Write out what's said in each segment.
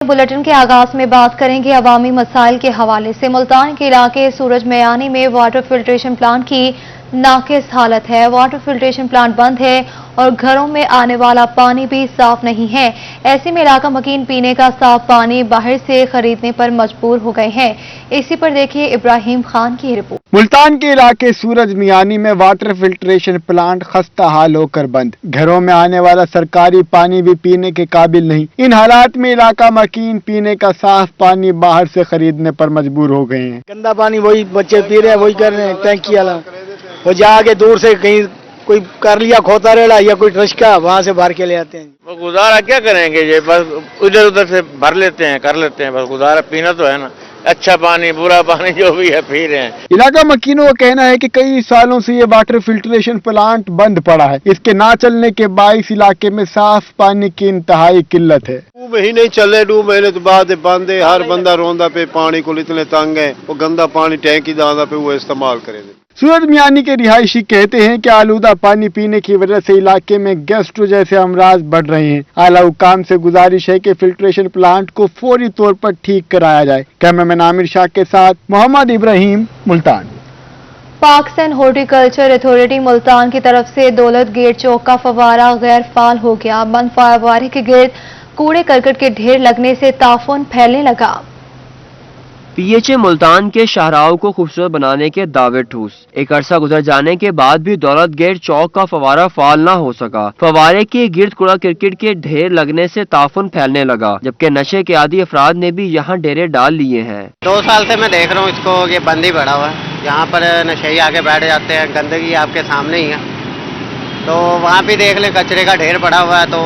Bulletin के आगाज में बात करेंगे अवामी मसाइल के हवाले से। मुल्तान के इलाके सूरज मैयानी में वाटर फिल्ट्रेशन प्लांट की नाकिस हालत है। वाटर फिल्ट्रेशन प्लांट बंद है और घरों में आने वाला पानी भी साफ नहीं है। ऐसे में इलाका मकीन पीने का साफ पानी बाहर से खरीदने पर मजबूर हो गए हैं। इसी पर देखिए इब्राहिम खान की रिपोर्ट। मुल्तान के इलाके सूरज मियानी में वाटर फिल्ट्रेशन प्लांट खस्ता हाल होकर बंद। घरों में आने वाला सरकारी पानी भी पीने के काबिल नहीं। इन हालात में इलाका मकीन पीने का साफ पानी बाहर से खरीदने पर मजबूर हो गए हैं। गंदा पानी वही बच्चे पी रहे हैं, वही कर रहे हैं, टैंकी वाला वो जाके दूर से कहीं कोई कर लिया खोता रेड़ा या कोई ट्रस्का वहाँ से भर के ले आते हैं। वो गुजारा क्या करेंगे, ये बस इधर उधर से भर लेते हैं, कर लेते हैं, बस गुजारा पीना तो है ना। अच्छा पानी बुरा पानी जो भी है पी रहे हैं। इलाका मकीनों का कहना है कि कई सालों से ये वाटर फिल्ट्रेशन प्लांट बंद पड़ा है। इसके ना चलने के बाईस इलाके में साफ पानी की इंतहाई किल्लत है। 2 महीने चले, 2 महीने तो बाद बंद है। हर बंदा रोंदा पे पानी को इतने तंग है, वो गंदा पानी टैंकी दादा पे वो इस्तेमाल करे। सूरज मियानी के रिहायशी कहते हैं कि आलूदा पानी पीने की वजह से इलाके में गैस्ट्रो जैसे अमराज बढ़ रहे हैं। आला हुकाम से गुजारिश है कि फिल्ट्रेशन प्लांट को फौरी तौर पर ठीक कराया जाए। कैमरामैन आमिर शाह के साथ मोहम्मद इब्राहिम, मुल्तान। पाकिस्तान हॉर्टिकल्चर अथॉरिटी मुल्तान की तरफ से दौलत गेट चौक का फवारा गैर फाल हो गया। बंद फवारे के गिर्द कूड़े करकट के ढेर लगने से ताफून फैलने लगा। पीएचए मुल्तान के शाहराहों को खूबसूरत बनाने के दावे ठूस। एक अरसा गुजर जाने के बाद भी दौलत गेट चौक का फवारा फाल ना हो सका। फवारे के गिर्द कूड़ा क्रिकेट के ढेर लगने से ताफून फैलने लगा, जबकि नशे के आदी अफराद ने भी यहाँ डेरे डाल लिए हैं। 2 साल से मैं देख रहा हूँ इसको, ये बंद ही पड़ा हुआ है। यहाँ पर नशेई आके बैठ जाते हैं, गंदगी आपके सामने ही है। तो वहाँ भी देख लें कचरे का ढेर पड़ा हुआ है। तो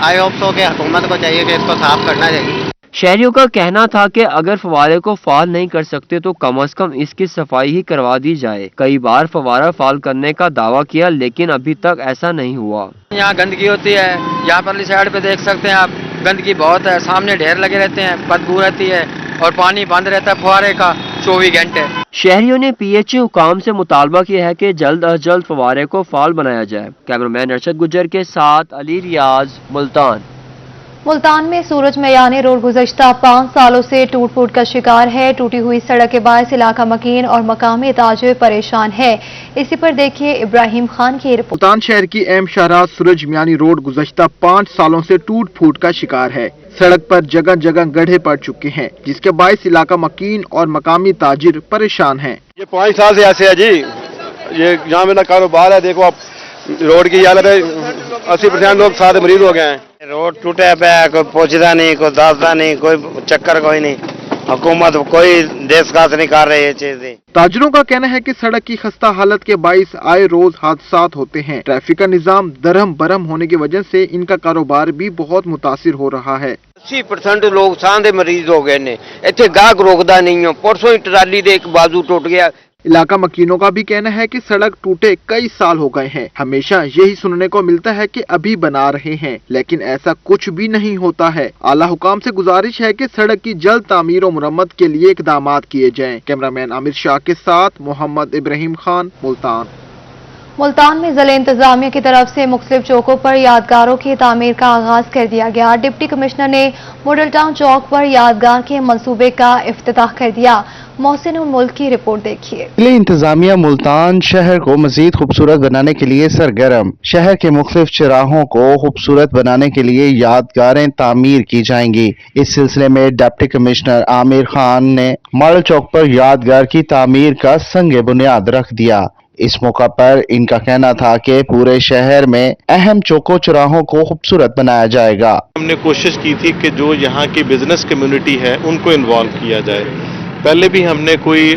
आई होप सो कि हुकूमत को चाहिए कि इसको साफ करना चाहिए। शहरियों का कहना था कि अगर फवारे को फाल नहीं कर सकते तो कम से कम इसकी सफाई ही करवा दी जाए। कई बार फवारा फाल करने का दावा किया, लेकिन अभी तक ऐसा नहीं हुआ। यहाँ गंदगी होती है, यहाँ पर साइड पे देख सकते हैं आप, गंदगी बहुत है। सामने ढेर लगे रहते हैं, बदबू रहती है और पानी बंद रहता है फवारे का 24 घंटे। शहरियों ने पीएचए हुकाम से मुतालबा किया है कि जल्द अज जल्द फवारे को फाल बनाया जाए। कैमरामैन अरशद गुजर के साथ अली रियाज, मुल्तान। मुल्तान में सूरज मैयानी रोड गुज़श्ता 5 सालों से टूट फूट का शिकार है। टूटी हुई सड़क के बायस इलाका मकीन और मकामी ताजिर परेशान है। इसी पर देखिए इब्राहिम खान की रिपोर्ट। मुल्तान शहर की अहम शाहराह सूरज मियानी रोड गुज़श्ता 5 सालों से टूट फूट का शिकार है। सड़क पर जगह जगह गड्ढे पड़ चुके हैं, जिसके बायस इलाका मकीन और मकामी ताजिर परेशान हैं। ये 5 साल से ऐसे है जी। ये यहाँ मेरा कारोबार है, देखो आप रोड की हालत है। 80% लोग सारे मरीज हो गए हैं। रोड टूटे पे कोई पहुंचता नहीं, कोई दासता नहीं, कोई चक्कर कोई नहीं। हुकूमत कोई देश खास नहीं कर रही है चीजें। ताजिरों का कहना है कि सड़क की खस्ता हालत के बाइस आए रोज हादसात होते हैं। ट्रैफिक का निजाम दरहम बरहम होने की वजह से इनका कारोबार भी बहुत मुतासिर हो रहा है। 80% लोग सांधे मरीज हो गए ने। इतने गाहक रोकदा नहीं हो। परसों ही ट्राली दे एक बाजू टूट गया। इलाका मकीनों का भी कहना है कि सड़क टूटे कई साल हो गए हैं। हमेशा यही सुनने को मिलता है कि अभी बना रहे हैं, लेकिन ऐसा कुछ भी नहीं होता है। आला हुकाम से गुजारिश है कि सड़क की जल्द तामीर और मुरम्मत के लिए इकदामात किए जाएं। कैमरामैन आमिर शाह के साथ मोहम्मद इब्राहिम खान, मुल्तान। मुल्तान में ज़िला इंतजामिया की तरफ से मुख्तलिफ चौकों पर यादगारों की तामीर का आगाज कर दिया गया। डिप्टी कमिश्नर ने मॉडल टाउन चौक पर यादगार के मंसूबे का इफ्तिताह कर दिया। मोहसिन उल मुल्क की रिपोर्ट देखिए। ज़िला इंतजामिया मुल्तान शहर को मजीद खूबसूरत बनाने के लिए सरगर्म। शहर के मुख्तलिफ चौराहों को खूबसूरत बनाने के लिए यादगारें तामीर की जाएंगी। इस सिलसिले में डिप्टी कमिश्नर आमिर खान ने मॉडल चौक पर यादगार की तामीर का संग बुनियाद रख दिया। इस मौका पर इनका कहना था कि पूरे शहर में अहम चौकों चौराहों को खूबसूरत बनाया जाएगा। हमने कोशिश की थी कि जो यहाँ की बिजनेस कम्युनिटी है उनको इन्वॉल्व किया जाए। पहले भी हमने कोई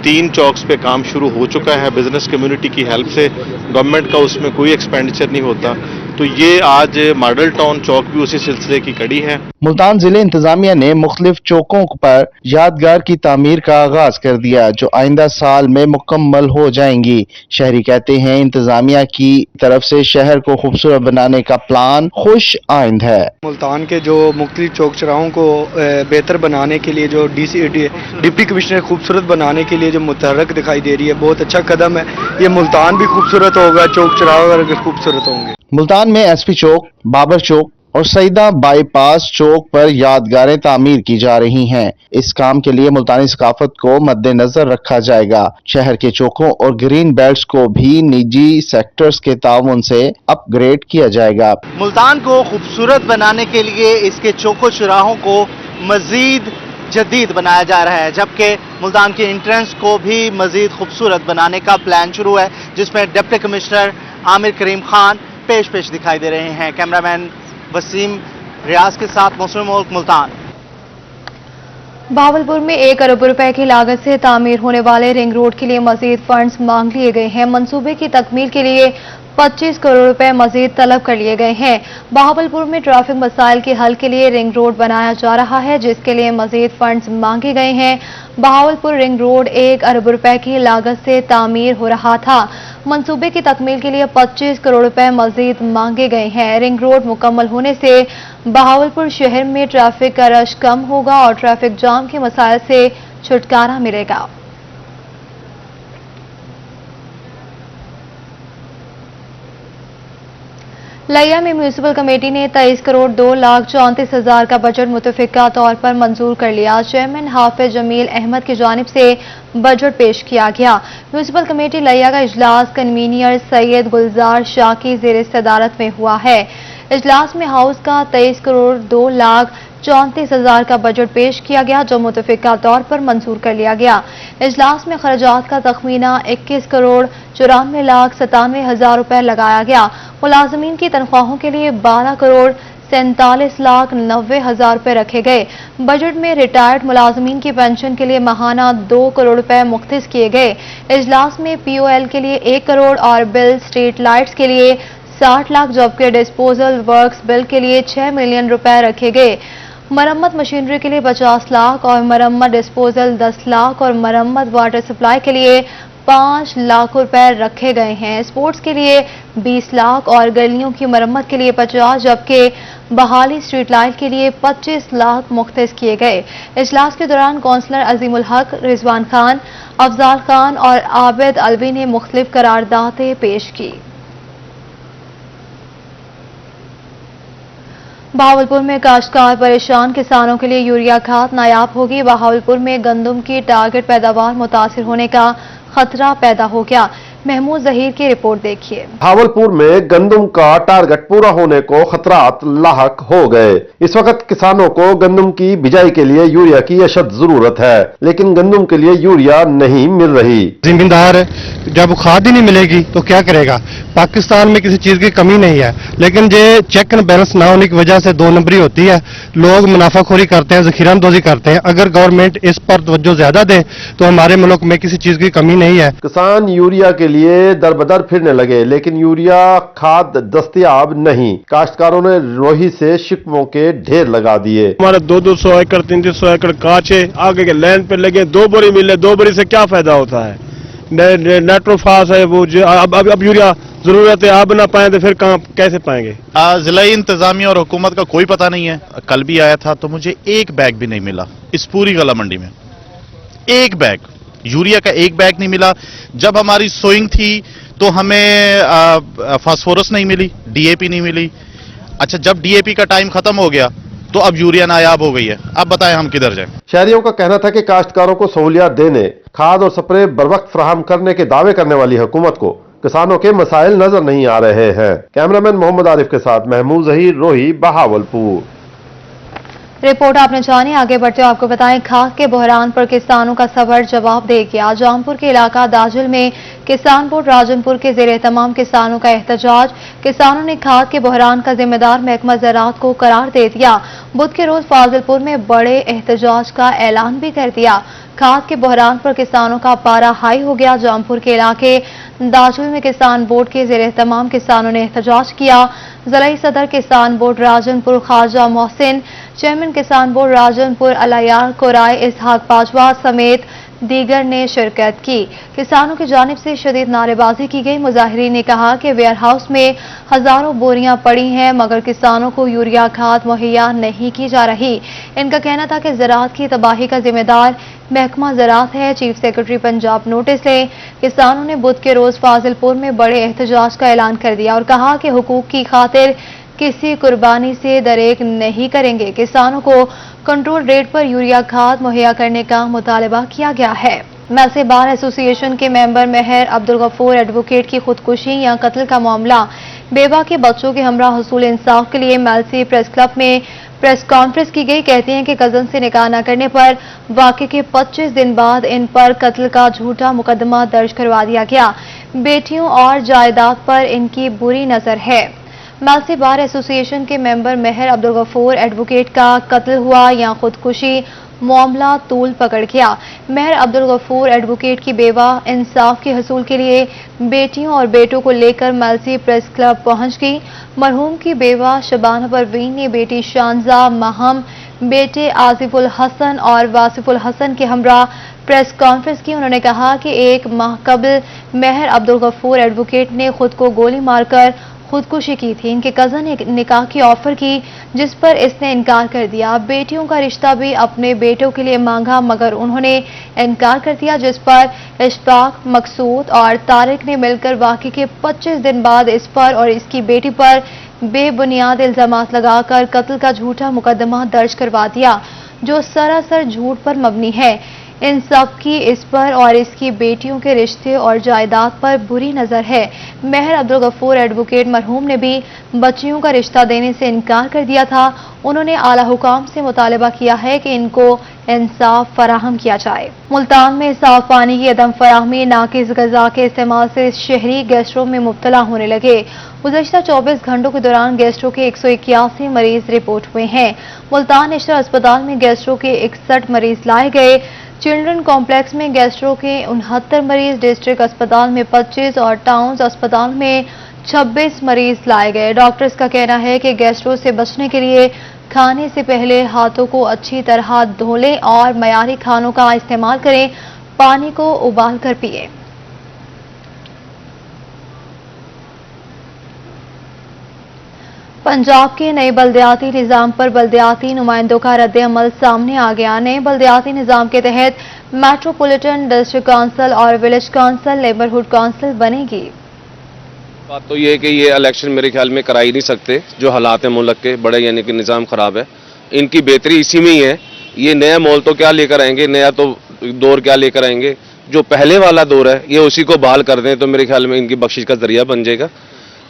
3 चौक्स पे काम शुरू हो चुका है बिजनेस कम्युनिटी की हेल्प से। गवर्नमेंट का उसमें कोई एक्सपेंडिचर नहीं होता। तो ये आज मॉडल टाउन चौक भी उसी सिलसिले की कड़ी है। मुल्तान जिले इंतजामिया ने मुख्तलिफ चौकों पर यादगार की तामीर का आगाज कर दिया, जो आइंदा साल में मुकम्मल हो जाएंगी। शहरी कहते हैं इंतजामिया की तरफ से शहर को खूबसूरत बनाने का प्लान खुश आइंद है। मुल्तान के जो मुख्तलिफ चौक चौराहों को बेहतर बनाने के लिए जो डिप्टी कमिश्नर खूबसूरत बनाने के लिए जो मुतहर्रक दिखाई दे रही है, बहुत अच्छा कदम है। ये मुल्तान भी खूबसूरत होगा, चौक चौराहे खूबसूरत होंगे। मुल्तान में एसपी चौक, बाबर चौक और सईदा बाईपास चौक पर यादगारें तामीर की जा रही हैं। इस काम के लिए मुल्तानी सकाफत को मद्देनजर रखा जाएगा। शहर के चौकों और ग्रीन बेल्ट्स को भी निजी सेक्टर्स के ताउन से अपग्रेड किया जाएगा। मुल्तान को खूबसूरत बनाने के लिए इसके चौकों चौराहों को मजीद जदीद बनाया जा रहा है, जबकि मुल्तान के एंट्रेंस को भी मजीद खूबसूरत बनाने का प्लान शुरू है, जिसमें डिप्टी कमिश्नर आमिर करीम खान पेश दिखाई दे रहे हैं। कैमरामैन वसीम रियाज के साथ मुस्लिम मुल्क, मुल्तान। बहावलपुर में 1 अरब रुपए की लागत से तामीर होने वाले रिंग रोड के लिए मजीद फंड्स मांग लिए गए हैं। मंसूबे की तकमील के लिए 25 करोड़ रुपए मजीद तलब कर लिए गए हैं। बहावलपुर में ट्रैफिक मसाइल के हल के लिए रिंग रोड बनाया जा रहा है, जिसके लिए मजीद फंड्स मांगे गए हैं। बहावलपुर रिंग रोड 1 अरब रुपए की लागत से तामीर हो रहा था। मंसूबे की तकमील के लिए 25 करोड़ रुपए मजीद मांगे गए हैं। रिंग रोड मुकम्मल होने से बहावलपुर शहर में ट्रैफिक का रश कम होगा और ट्रैफिक जाम के मसाइल से छुटकारा मिलेगा। लैया में म्यूनिसिपल कमेटी ने 23 करोड़ 2,34,000 का बजट मुतफिका तौर पर मंजूर कर लिया। चेयरमैन हाफिज जमील अहमद की जानिब से बजट पेश किया गया। म्यूनिसिपल कमेटी लैया का इजलास कन्वीनियर सैयद गुलजार शाह की ज़ेर सदारत में हुआ है। इजलास में हाउस का 23 करोड़ 2,34,000 का बजट पेश किया गया, जो मुतफिका तौर पर मंजूर कर लिया गया। इजलास में खर्चात का तखमीना 21 करोड़ 94,97,000 रुपए लगाया गया। मुलाजमीन की तनख्वाहों के लिए 12 करोड़ 47,90,000 रुपए रखे गए। बजट में रिटायर्ड मुलाजमीन की पेंशन के लिए माहाना 2 करोड़ रुपए मुख्तस किए गए। इजलास में POL के लिए 1 करोड़ और बिल स्ट्रीट लाइट्स के लिए 60 लाख, जबकि डिस्पोजल वर्क्स बिल के लिए 6 मिलियन रुपए रखे गए। मरम्मत मशीनरी के लिए 50 लाख और मरम्मत डिस्पोजल 10 लाख और मरम्मत वाटर सप्लाई के लिए 5 लाख रुपए रखे गए हैं। स्पोर्ट्स के लिए 20 लाख और गलियों की मरम्मत के लिए 50, जबकि बहाली स्ट्रीट लाइट के लिए 25 लाख मुख्तस किए गए। इजलास के दौरान कौंसलर अजीमुल हक, रिजवान खान, अफजाल खान और आबिद अलवी ने मुख्तलिफ करारदादें पेश की। बहावलपुर में काश्तकार परेशान, किसानों के लिए यूरिया खाद नायाब होगी। बहावलपुर में गंदम की टारगेट पैदावार मुतासिर होने का खतरा पैदा हो गया। महमूद जहीर की रिपोर्ट देखिए। बहावलपुर में गंदम का टारगेट पूरा होने को खतरात लाहक हो गए। इस वक्त किसानों को गंदम की बिजाई के लिए यूरिया की अशद जरूरत है, लेकिन गंदम के लिए यूरिया नहीं मिल रही। जिम्मेदार जब खाद ही नहीं मिलेगी तो क्या करेगा। पाकिस्तान में किसी चीज की कमी नहीं है, लेकिन ये चेक एंड बैलेंस ना होने की वजह से 2 नंबरी होती है। लोग मुनाफाखोरी करते हैं, जखीरांदोजी करते हैं। अगर गवर्नमेंट इस पर तवज्जो ज्यादा दे तो हमारे मुल्क में किसी चीज की कमी नहीं है। किसान यूरिया के लिए दर बदर फिरने लगे, लेकिन यूरिया खाद दस्तयाब नहीं। काश्तकारों ने रोही से शिकवों के ढेर लगा दिए। हमारे 200 एकड़ 300 एकड़ कांचे आगे के लैंड पे लगे, 2 बोरी मिले, 2 बोरी से क्या फायदा होता है। नाइट्रोफास है वो जो अब यूरिया जरूरत है, आप ना पाए तो फिर काम कैसे पाएंगे। जिला इंतजामिया और हुकूमत का कोई पता नहीं है। कल भी आया था तो मुझे 1 बैग भी नहीं मिला इस पूरी गला मंडी में। 1 बैग यूरिया का 1 बैग नहीं मिला। जब हमारी सोइंग थी तो हमें फास्फोरस नहीं मिली, DAP नहीं मिली। अच्छा, जब DAP का टाइम खत्म हो गया तो अब यूरिया नायाब हो गई है। अब बताएं हम किधर जाएं। शहरियों का कहना था कि काश्तकारों को सहूलियात देने, खाद और स्प्रे बरवक्त फराहम करने के दावे करने वाली हुकूमत को किसानों के मसाइल नजर नहीं आ रहे हैं। कैमरामैन मोहम्मद आरिफ के साथ महमूद जहीर, रोही, बहावलपुर। रिपोर्ट आपने जानी। आगे बढ़ते हुए आपको बताएं, खाद के बहरान पर किसानों का सबर जवाब दे गया। जामपुर के इलाका दाजिल में किसान बोर्ड राजनपुर के जेर तमाम किसानों का एहतजाज। किसानों ने खाद के बहरान का जिम्मेदार महकमा ज़राअत को करार दे दिया। बुध के रोज फाजिलपुर में बड़े एहतजाज का ऐलान भी कर दिया। खाद के बहरान पर किसानों का पारा हाई हो गया। जामपुर के इलाके दाजुल में किसान बोर्ड के जेर तमाम किसानों ने एहतजाज किया। ज़िला सदर किसान बोर्ड राजनपुर ख्वाजा मोहसिन, चेयरमैन किसान बोर्ड राजनपुर अलायार कोराय इसहाक पाजवा समेत दीगर ने शिरकत की। किसानों की जानिब से शदीद नारेबाजी की गई। मुजाहिरीन ने कहा कि वेयर हाउस में हजारों बोरियां पड़ी हैं, मगर किसानों को यूरिया खाद मुहैया नहीं की जा रही। इनका कहना था कि ज़राअत की तबाही का जिम्मेदार महकमा ज़राअत है। चीफ सेक्रेटरी पंजाब नोटिस लें। किसानों ने बुध के रोज फाजिलपुर में बड़े एहतजाज का ऐलान कर दिया और कहा कि हुकूक की खातिर किसी कुर्बानी से दरेक नहीं करेंगे। किसानों को कंट्रोल रेट पर यूरिया खाद मुहैया करने का मुतालबा किया गया है। मैसे बार एसोसिएशन के मेंबर मेहर अब्दुल गफूर एडवोकेट की खुदकुशी या कत्ल का मामला बेवा के बच्चों के हमरा हुसूल इंसाफ के लिए मैलसी प्रेस क्लब में प्रेस कॉन्फ्रेंस की गई। कहते हैं कि कजन से निकाह न करने पर वाक़े के 25 दिन बाद इन पर कत्ल का झूठा मुकदमा दर्ज करवा दिया गया। बेटियों और जायदाद पर इनकी बुरी नजर है। मैलसी बार एसोसिएशन के मेंबर मेहर अब्दुल गफूर एडवोकेट का कत्ल हुआ या खुदकुशी, मामला तूल पकड़ गया। मेहर अब्दुल गफूर एडवोकेट की बेवा इंसाफ के हसूल के लिए बेटियों और बेटों को लेकर मैलसी प्रेस क्लब पहुंच गई। मरहूम की बेवा शबाना परवीन ने बेटी शानजा महम, बेटे आसिफुल हसन और वासिफुल हसन के हमरा प्रेस कॉन्फ्रेंस की। उन्होंने कहा कि एक माह कबल मेहर अब्दुल गफूर एडवोकेट ने खुद को गोली मारकर खुदकुशी की थी। इनके कजन ने निकाह की ऑफर की जिस पर इसने इनकार कर दिया। बेटियों का रिश्ता भी अपने बेटों के लिए मांगा मगर उन्होंने इनकार कर दिया, जिस पर इशफाक, मकसूद और तारिक ने मिलकर वाक़े के 25 दिन बाद इस पर और इसकी बेटी पर बेबुनियाद इल्जामात लगाकर कत्ल का झूठा मुकदमा दर्ज करवा दिया, जो सरासर झूठ पर मबनी है। इन सब की इस पर और इसकी बेटियों के रिश्ते और जायदाद पर बुरी नजर है। मेहर अब्दुल गफूर एडवोकेट मरहूम ने भी बच्चियों का रिश्ता देने से इनकार कर दिया था। उन्होंने आला हुकाम से मुतालबा किया है कि इनको इंसाफ फराहम किया जाए। मुल्तान में साफ पानी की अदम फराहमी, नाकिस गजा के इस्तेमाल से शहरी गैस्ट्रो में मुब्तला होने लगे। गुज़श्ता 24 घंटों के दौरान गैस्ट्रो के 181 मरीज रिपोर्ट हुए हैं। मुल्तान नेशनल अस्पताल में गैस्ट्रो के 61 मरीज लाए गए। चिल्ड्रन कॉम्प्लेक्स में गैस्ट्रो के 69 मरीज, डिस्ट्रिक्ट अस्पताल में 25 और टाउन अस्पताल में 26 मरीज लाए गए। डॉक्टर्स का कहना है कि गैस्ट्रो से बचने के लिए खाने से पहले हाथों को अच्छी तरह धो लें और मयारी खानों का इस्तेमाल करें। पानी को उबाल कर पिए। पंजाब के नए बल्दियाती निज़ाम पर बल्दियाती नुमाइंदों का रद्द अमल सामने आ गया। नए बल्दियाती निज़ाम के तहत मेट्रोपॉलिटन डिस्ट्रिक्ट काउंसिल और विलेज काउंसिल, नेबरहुड काउंसिल बनेगी। बात तो ये है कि ये इलेक्शन मेरे ख्याल में करा ही नहीं सकते। जो हालात हैं मुल्क के, बड़े यानी कि निज़ाम ख़राब है। इनकी बेहतरी इसी में ही है। ये नया माहौल तो क्या लेकर आएंगे, नया तो दौर क्या लेकर आएंगे। जो पहले वाला दौर है ये उसी को बहाल कर दें तो मेरे ख्याल में इनकी बख्शिश का जरिया बन जाएगा।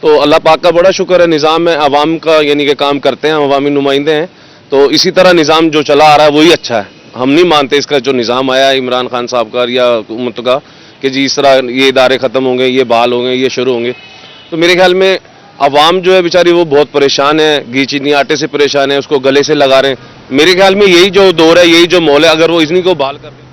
तो अल्लाह पाक का बड़ा शुक्र है, निज़ाम में आवाम का यानी कि काम करते हैं, अवामी नुमाइंदे हैं। तो इसी तरह निज़ाम जो चला आ रहा है वही अच्छा है। हम नहीं मानते इसका जो निज़ाम आया इमरान खान साहब का या हुकूमत का कि जी इस तरह ये इदारे ख़त्म होंगे, ये बहाल होंगे, ये शुरू होंगे। तो मेरे ख्याल में अवाम जो है बेचारी वो बहुत परेशान है, घी चीनी आटे से परेशान है, उसको गले से लगा रहे हैं। मेरे ख्याल में यही जो दौर है, यही जो माहौल है, अगर वो इन्हीं को बहाल कर दें।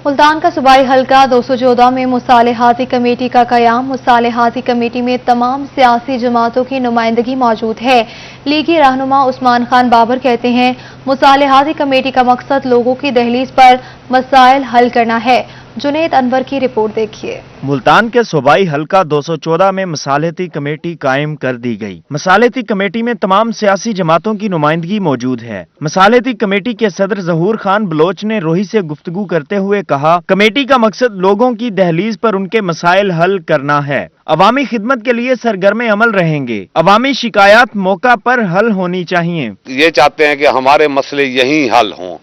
मुल्तान का सूबाई हल्का 214 में मुसालेहाती कमेटी का क़याम। मुसालेहाती कमेटी में तमाम सियासी जमातों की नुमाइंदगी मौजूद है। लीगी रहनुमा उस्मान खान बाबर कहते हैं मुसालेहाती कमेटी का मकसद लोगों की दहलीज पर मसाइल हल करना है। जुनेद अनवर की रिपोर्ट देखिए। मुल्तान के सूबाई हल्का 214 में मसालेती कमेटी कायम कर दी गई। मसालेती कमेटी में तमाम सियासी जमातों की नुमाइंदगी मौजूद है। मसालेती कमेटी के सदर ज़हूर खान बलोच ने रोही से गुफ्तगू करते हुए कहा, कमेटी का मकसद लोगों की दहलीज पर उनके मसाइल हल करना है। अवामी खिदमत के लिए सरगर्म अमल रहेंगे। अवामी शिकायत मौका पर हल होनी चाहिए। ये चाहते हैं कि हमारे मसले यहीं हल हों,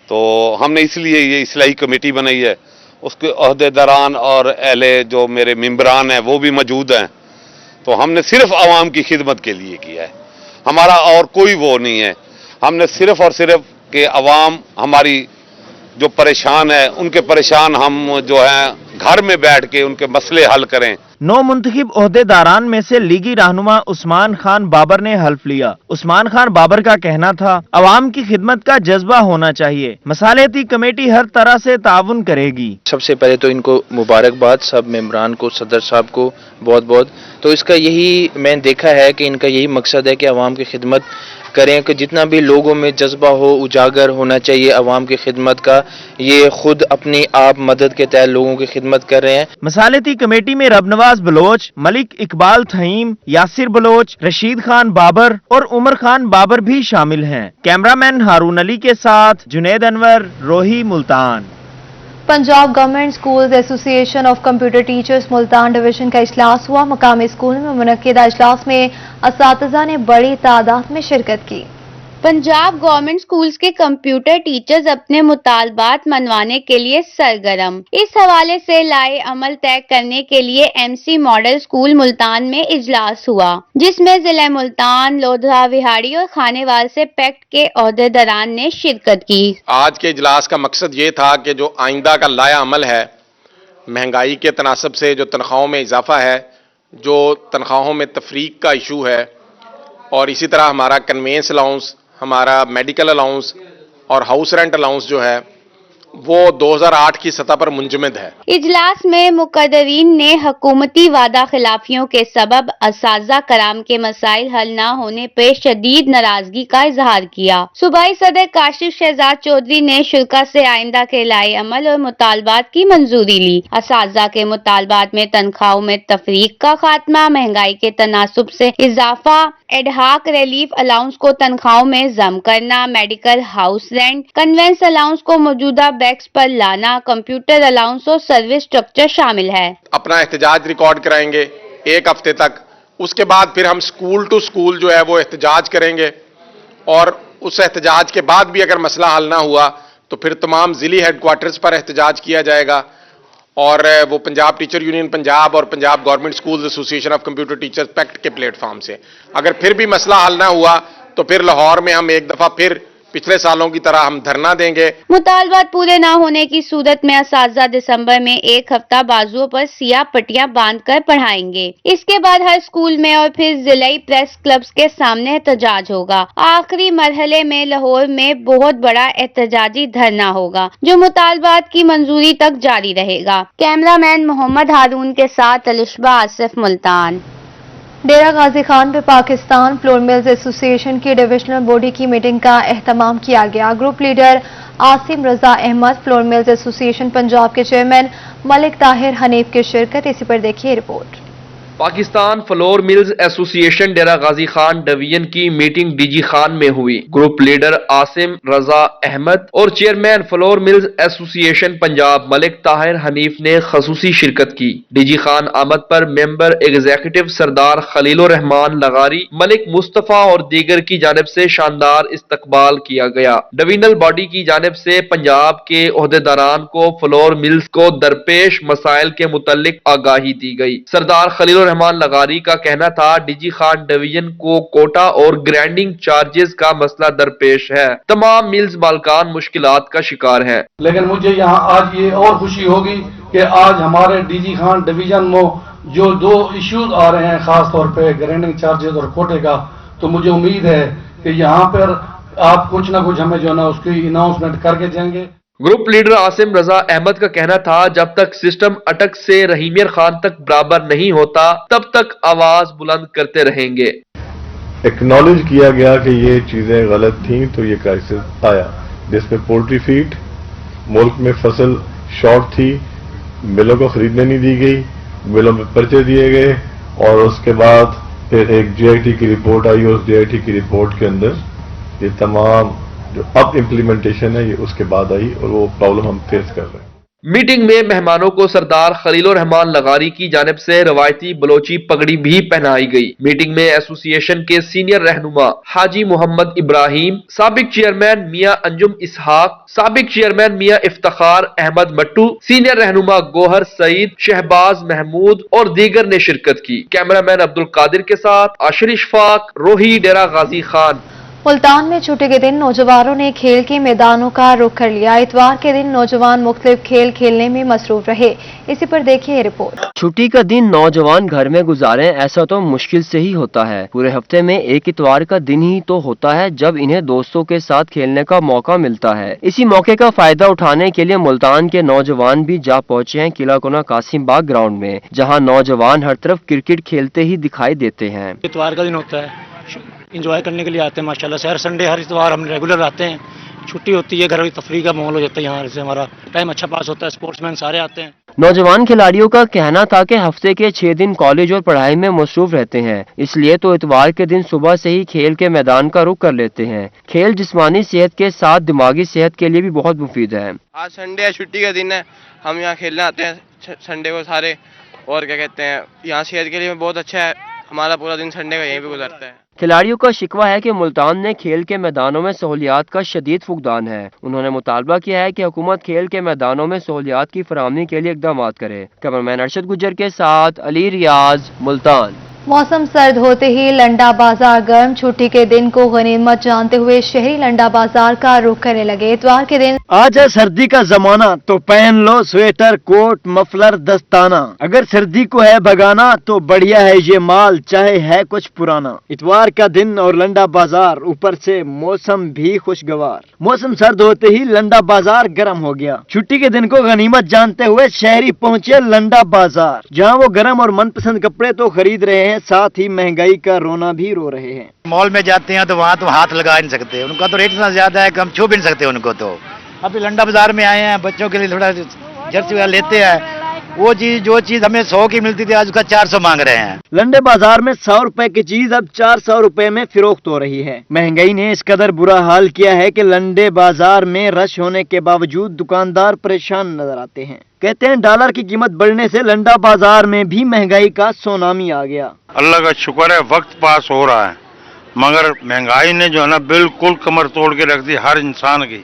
तो हमने इसलिए ये इस्लाही कमेटी बनाई है। उसके अहदेदारान और अहले जो मेरे मेंबरान हैं वो भी मौजूद हैं। तो हमने सिर्फ आवाम की खिदमत के लिए किया है, हमारा और कोई वो नहीं है। हमने सिर्फ और सिर्फ कि आवाम हमारी जो परेशान है उनके परेशान हम जो हैं घर में बैठ के उनके मसले हल करें। 9 मुंतखिब ओहदेदारान में से लीगी रहनुमा उस्मान खान बाबर ने हल्फ लिया। उस्मान खान बाबर का कहना था अवाम की खिदमत का जज्बा होना चाहिए। मसालेती कमेटी हर तरह से ताउन करेगी। सबसे पहले तो इनको मुबारकबाद, सब मेंबरान को, सदर साहब को बहुत बहुत। तो इसका यही मैंने देखा है कि इनका यही मकसद है कि अवाम की खिदमत करें, कि जितना भी लोगों में जज्बा हो उजागर होना चाहिए अवाम की खिदमत का। ये खुद अपनी आप मदद के तहत लोगों की खिदमत कर रहे हैं। मसालेती कमेटी में रबनवाज बलोच, मलिक इकबाल थईम, यासिर बलोच, रशीद खान बाबर और उमर खान बाबर भी शामिल हैं। कैमरामैन हारून अली के साथ जुनेद अनवर, रोही, Multan. Punjab government schools association of computer teachers Multan division का इजलास हुआ। मकामी स्कूल में मुनक्किदा इजलास में असातिज़ा ने बड़ी तादाद में शिरकत की। पंजाब गवर्नमेंट स्कूल्स के कंप्यूटर टीचर्स अपने मुतालबात मनवाने के लिए सरगर्म। इस हवाले से लाए अमल तय करने के लिए एमसी मॉडल स्कूल मुल्तान में इजलास हुआ, जिसमें जिला मुल्तान, लोधरा, विहाड़ी और खानेवाल से पैक्ट के ओहदेदारान ने शिरकत की। आज के इजलास का मकसद ये था कि जो आइंदा का लाया अमल है, महंगाई के तनासब से जो तनख्वाहों में इजाफा है, जो तनख्वाहों में तफरीक का इशू है, और इसी तरह हमारा कन्वेंस अलाउंस, हमारा मेडिकल अलाउंस और हाउस रेंट अलाउंस जो है वो 2008 की सतह पर मुंजमद है। इजलास में मुकर्ररीन ने हुकूमती वादा खिलाफियों के सबब असातिज़ा कराम के मसाइल हल न होने पर शदीद नाराजगी का इजहार किया। सूबाई सदर काशिफ शहजाद चौधरी ने शुरा से आइंदा के लाए अमल और मुतालबात की मंजूरी ली। असातिज़ा के मुतालबात में तनख्वाहों में तफरीक का खात्मा, महंगाई के तनासुब से इजाफा, एडहाक रिलीफ अलाउंस को तनख्वाहों में जम करना, medical house rent, convince allowance को मौजूदा बैक्स पर लाना, कंप्यूटर अलाउंस और सर्विस स्ट्रक्चर शामिल है। अपना एहतजाज रिकॉर्ड कराएंगे 1 हफ्ते तक, उसके बाद फिर हम स्कूल टू स्कूल जो है वो एहतजाज करेंगे, और उस एहतजाज के बाद भी अगर मसला हल ना हुआ तो फिर तमाम जिली हेडक्वार्टर्स पर एहतजाज किया जाएगा, और वो पंजाब टीचर यूनियन पंजाब और Punjab government schools association of computer teachers pact के प्लेटफॉर्म से। अगर फिर भी मसला हल ना हुआ तो फिर लाहौर में हम एक दफा फिर पिछले सालों की तरह हम धरना देंगे। मुतालबात पूरे न होने की सूरत में असातिज़ा दिसंबर में 1 हफ्ता बाजुओं पर सियाह पट्टियां बांध कर पढ़ाएंगे। इसके बाद हर स्कूल में और फिर जिलाई प्रेस क्लब्स के सामने एहतजाज होगा। आखिरी मरहले में लाहौर में बहुत बड़ा एहतजाजी धरना होगा जो मुतालबात की मंजूरी तक जारी रहेगा। कैमरामैन मोहम्मद हारून के साथ अलिशबा आसिफ, मुल्तान। डेरा गाजी खान में पाकिस्तान फ्लोर मिल्स एसोसिएशन की डिविजनल बॉडी की मीटिंग का एहतमाम किया गया। Group leader Asim Raza Ahmad, Flour Mills Association Punjab के चेयरमैन मलिक ताहिर हनीफ की शिरकत। इसी पर देखिए रिपोर्ट। Pakistan Flour Mills Association Dera Ghazi Khan division की मीटिंग डीजी खान में हुई। ग्रुप लीडर आसिम रजा अहमद और chairman Flour Mills Association Punjab Malik Tahir Hanif ने खसूसी शिरकत की। डीजी खान आमद पर मेंबर एग्जीक्यूटिव सरदार खलीलुर रहमान लगारी, मलिक मुस्तफा और दीगर की जानिब से शानदार इस्तकबाल किया गया। डिवीजनल बॉडी की जानिब से पंजाब के ओहदेदारान को फ्लोर मिल्स को दरपेश मसाइल के मुतल्लिक आगाही दी गई। सरदार खलीलुर रहमान लगारी का कहना था डीजी खान डिवीजन को कोटा और ग्राइंडिंग चार्जेस का मसला दरपेश है। तमाम मिल्स मालकान मुश्किलात का शिकार हैं। लेकिन मुझे यहाँ आज ये और खुशी होगी कि आज हमारे डीजी खान डिवीजन में जो 2 इश्यूज आ रहे हैं, खास तौर पे ग्राइंडिंग चार्जेस और कोटे का, तो मुझे उम्मीद है कि यहाँ पर आप कुछ ना कुछ हमें जो ना उसकी अनाउंसमेंट करके देंगे। ग्रुप लीडर आसिम रजा अहमद का कहना था जब तक सिस्टम अटक से रहीमियर खान तक बराबर नहीं होता तब तक आवाज बुलंद करते रहेंगे। एक्नॉलेज किया गया कि ये चीजें गलत थी तो ये क्राइसिस आया, जिसमें पोल्ट्री फीड मुल्क में फसल शॉर्ट थी, मिलों को खरीदने नहीं दी गई, मिलों में पर्चे दिए गए, और उसके बाद फिर एक जीआईटी की रिपोर्ट आई। उस जीआईटी की रिपोर्ट के अंदर ये तमाम जो अब इम्प्लीमेंटेशन है ये उसके बाद आई, और वो प्रॉब्लम हम फेस कर रहे हैं। मीटिंग में मेहमानों को सरदार खलीलुर रहमान लगारी की जानिब से रवायती बलोची पगड़ी भी पहनाई गई। मीटिंग में एसोसिएशन के सीनियर रहनुमा हाजी मोहम्मद इब्राहिम, साबिक चेयरमैन मियां अंजुम इसहाक, साबिक चेयरमैन मियां इफ्तिखार अहमद मट्टू, सीनियर रहनुमा गोहर सईद, शहबाज महमूद और दीगर ने शिरकत की। कैमरामैन अब्दुल कादिर के साथ आशिर इशफाक, रोही, डेरा गाजी खान। मुल्तान में छुट्टी के दिन नौजवानों ने खेल के मैदानों का रुख कर लिया। इतवार के दिन नौजवान मुख्तलिफ खेल खेलने में मसरूफ रहे। इसी पर देखिए रिपोर्ट। छुट्टी का दिन नौजवान घर में गुजारें ऐसा तो मुश्किल से ही होता है। पूरे हफ्ते में एक इतवार का दिन ही तो होता है जब इन्हें दोस्तों के साथ खेलने का मौका मिलता है। इसी मौके का फायदा उठाने के लिए मुल्तान के नौजवान भी जा पहुँचे हैं किला कोना कासिम बाग ग्राउंड में, जहाँ नौजवान हर तरफ क्रिकेट खेलते ही दिखाई देते हैं। इतवार का दिन होता है, इंजॉय करने के लिए आते हैं माशाल्लाह से। हर संडे हर इतवार हम रेगुलर आते हैं। छुट्टी होती है, घर की तफरीह का माहौल हो जाता है, यहाँ से हमारा टाइम अच्छा पास होता है, स्पोर्ट्समैन सारे आते हैं। नौजवान खिलाड़ियों का कहना था कि हफ्ते के 6 दिन कॉलेज और पढ़ाई में मसरूफ रहते हैं, इसलिए तो इतवार के दिन सुबह से ही खेल के मैदान का रुख कर लेते हैं। खेल जिस्मानी सेहत के साथ दिमागी सेहत के लिए भी बहुत मुफीद है। आज संडे है, छुट्टी का दिन है, हम यहाँ खेलने आते हैं संडे को सारे, और क्या कहते हैं यहाँ सेहत के लिए बहुत अच्छा है, हमारा पूरा दिन संडे का यहीं पे गुजरता है। खिलाड़ियों का शिकवा है कि मुल्तान ने खेल के मैदानों में सहूलियात का शदीद फुकदान है। उन्होंने मुतालबा किया है कि हुकूमत खेल के मैदानों में सहूलियात की फराहमी के लिए इकदाम करे। कैमरामैन अरशद गुज्जर के साथ अली रियाज, मुल्तान। मौसम सर्द होते ही लंडा बाजार गर्म, छुट्टी के दिन को गनीमत जानते हुए शहरी लंडा बाजार का रुख करने लगे। इतवार के दिन आज है सर्दी का जमाना, तो पहन लो स्वेटर, कोट, मफलर, दस्ताना। अगर सर्दी को है भगाना तो बढ़िया है ये माल, चाहे है कुछ पुराना। इतवार का दिन और लंडा बाजार, ऊपर से मौसम भी खुशगवार। मौसम सर्द होते ही लंडा बाजार गर्म हो गया। छुट्टी के दिन को गनीमत जानते हुए शहरी पहुंचे लंडा बाजार, जहां वो गर्म और मनपसंद कपड़े तो खरीद रहे हैं, साथ ही महंगाई का रोना भी रो रहे हैं। मॉल में जाते हैं तो वहाँ तो हाथ लगा नहीं सकते, उनका तो रेट इतना ज्यादा है कि हम छू भी नहीं सकते उनको। तो अभी लंडा बाजार में आए हैं, बच्चों के लिए थोड़ा जर्सी वगैरह लेते हैं। वो चीज जो चीज हमें 100 की मिलती थी आज उसका 400 मांग रहे हैं। लंडे बाजार में 100 रुपए की चीज अब 400 रुपए में फिरोख्त हो रही है। महंगाई ने इस कदर बुरा हाल किया है कि लंडे बाजार में रश होने के बावजूद दुकानदार परेशान नजर आते हैं। कहते हैं डॉलर की कीमत बढ़ने से लंडा बाजार में भी महंगाई का सुनामी आ गया। अल्लाह का शुक्र है, वक्त पास हो रहा है, मगर महंगाई ने जो है ना बिल्कुल कमर तोड़ के रख दी हर इंसान की।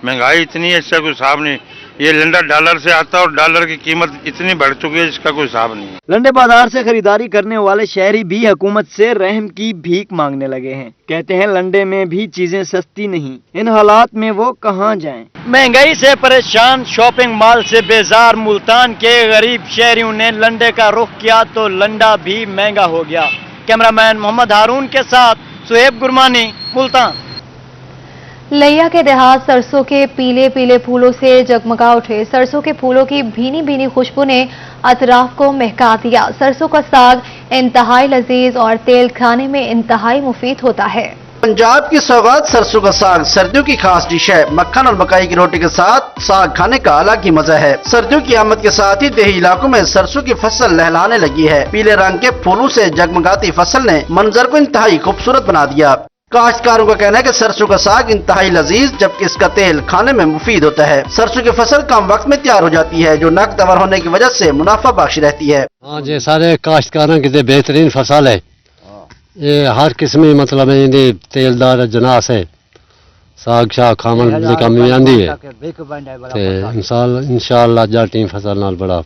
महंगाई इतनी है, इसका कोई हिसाब नहीं। ये लंडा डॉलर से आता है और डॉलर की कीमत इतनी बढ़ चुकी है, इसका कोई हिसाब नहीं है। लंडे बाजार से खरीदारी करने वाले शहरी भी हुकूमत से रहम की भीख मांगने लगे हैं। कहते हैं लंडे में भी चीजें सस्ती नहीं, इन हालात में वो कहाँ जाएं। महंगाई से परेशान, शॉपिंग मॉल से बेजार मुल्तान के गरीब शहरियों ने लंडे का रुख किया तो लंडा भी महंगा हो गया। कैमरामैन मोहम्मद हारून के साथ सुहेब गुरमानी, मुल्तान। लैया के देहात सरसों के पीले पीले फूलों से जगमगा उठे। सरसों के फूलों की भीनी भीनी खुशबू ने अतराफ को महका दिया। सरसों का साग इंतहाई लजीज और तेल खाने में इंतहाई मुफीद होता है। पंजाब की सौगात सरसों का साग सर्दियों की खास डिश है। मक्खन और मकाई की रोटी के साथ साग खाने का अलग ही मजा है। सर्दियों की आमद के साथ ही देही इलाकों में सरसों की फसल लहलाने लगी है। पीले रंग के फूलों से जगमगाती फसल ने मंजर को इंतहाई खूबसूरत बना दिया। काश्तकारों का कहना है कि सरसों का साग इंतहाई लजीज जबकि इसका तेल खाने में मुफीद होता है। सरसों की फसल कम वक्त में तैयार हो जाती है जो नकदवर होने की वजह से मुनाफा बख्श रहती है। हाँ जी, सारे काश्तकारों की बेहतरीन फसल है। ये हर किस्म मतलब तेलदार जनास है, साग शाग खावन की कमी आंदी है। इंशाअल्लाह जाटी फसल नाल बड़ा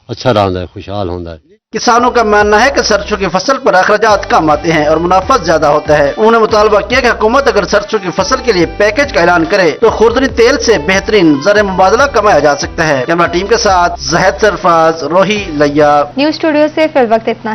अच्छा रहा है, खुशहाल होता है। किसानों का मानना है कि सरसों की फसल पर अखराजात कम आते हैं और मुनाफा ज्यादा होता है। उन्होंने मुतालबा किया कि हुकूमत अगर सरसों की फसल के लिए पैकेज का ऐलान करे तो खुर्दनी तेल से बेहतरीन ज़र मुबादला कमाया जा सकता है। कैमरा टीम के साथ ज़हद सरफराज, रोही, लैया। न्यूज स्टूडियो से फिर वक्त इतना ही।